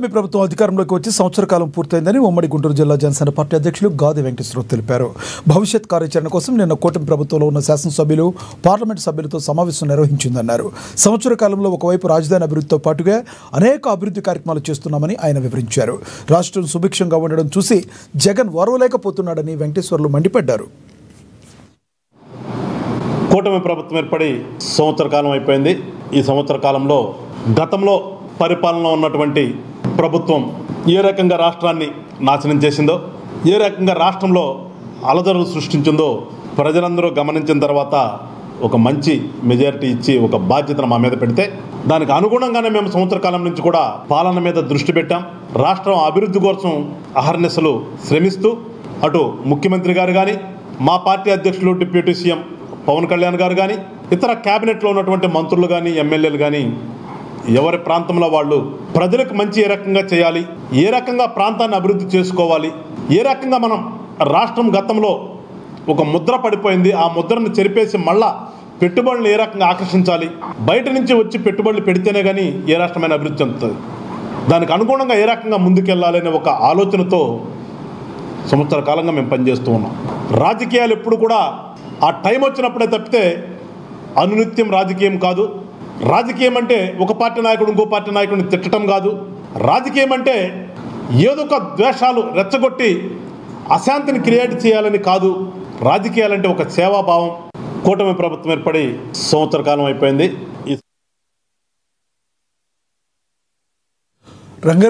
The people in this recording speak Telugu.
మీ ప్రభుత్వం అధికారంలోకి వచ్చి సంవత్సర కాలం పూర్తయిందని ఉమ్మడి గుంటూరు జిల్లా జనసేన పార్టీ అధ్యక్షులు గాది వెంకటేశ్వరరావు తెలిపారు. భవిష్యత్ కార్యాచరణ కోసం నిన్న కూటమి ప్రభుత్వంలో ఉన్న శాసనసభ్యులు, పార్లమెంటు సభ్యులతో సమావేశం నిర్వహించిందన్నారు. సంవత్సర కాలంలో ఒకవైపు రాజధాని అభివృద్ధితో పాటుగా అనేక అభివృద్ధి కార్యక్రమాలు చేస్తున్నామని ఆయన వివరించారు. రాష్ట్రం సుభిక్షంగా ఉండడం చూసి జగన్ ఓర్వలేకపోతున్నాడని వెంకటేశ్వర్లు మండిపడ్డారు. కూటమి ప్రభుత్వం ఏర్పడి సంవత్సర కాలం అయిపోయింది. ఈ సంవత్సర కాలంలో గతంలో పరిపాలనలో ఉన్నటువంటి ప్రభుత్వం ఏ రకంగా రాష్ట్రాన్ని నాశనం చేసిందో, ఏ రకంగా రాష్ట్రంలో అలజడులు సృష్టించిందో ప్రజలందరూ గమనించిన తర్వాత ఒక మంచి మెజారిటీ ఇచ్చి ఒక బాధ్యతను మా మీద పెడితే దానికి అనుగుణంగానే మేము సంవత్సర కాలం నుంచి కూడా పాలన మీద దృష్టి పెట్టాం. రాష్ట్రం అభివృద్ధి కోసం అహర్నిశలు శ్రమిస్తూ అటు ముఖ్యమంత్రి గారు కానీ, మా పార్టీ అధ్యక్షులు డిప్యూటీ సీఎం పవన్ కళ్యాణ్ గారు కానీ, ఇతర క్యాబినెట్లో ఉన్నటువంటి మంత్రులు కానీ, ఎమ్మెల్యేలు కానీ ఎవరి ప్రాంతంలో వాళ్ళు ప్రజలకు మంచి ఏ రకంగా చేయాలి, ఏ రకంగా ప్రాంతాన్ని అభివృద్ధి చేసుకోవాలి, ఏ రకంగా మనం రాష్ట్రం గతంలో ఒక ముద్ర పడిపోయింది, ఆ ముద్రను చెరిపేసి మళ్ళా పెట్టుబడులు ఏ రకంగా ఆకర్షించాలి, బయట నుంచి వచ్చి పెట్టుబడులు పెడితేనే కానీ ఏ రాష్ట్రమైన అభివృద్ధి చెందుతుంది, దానికి అనుగుణంగా ఏ రకంగా ముందుకెళ్ళాలనే ఒక ఆలోచనతో సంవత్సర కాలంగా మేము పనిచేస్తూ ఉన్నాం. రాజకీయాలు ఎప్పుడు కూడా ఆ టైం వచ్చినప్పుడే తప్పితే అనునిత్యం రాజకీయం కాదు. రాజకీయం అంటే ఒక పార్టీ నాయకుడు ఇంకో పార్టీ నాయకుడిని తిట్టడం కాదు. రాజకీయం అంటే ఏదో ఒక ద్వేషాలు రెచ్చగొట్టి అశాంతిని క్రియేట్ చేయాలని కాదు. రాజకీయాలంటే ఒక సేవాభావం. కూటమి ప్రభుత్వం ఏర్పడి సంవత్సర కాలం అయిపోయింది.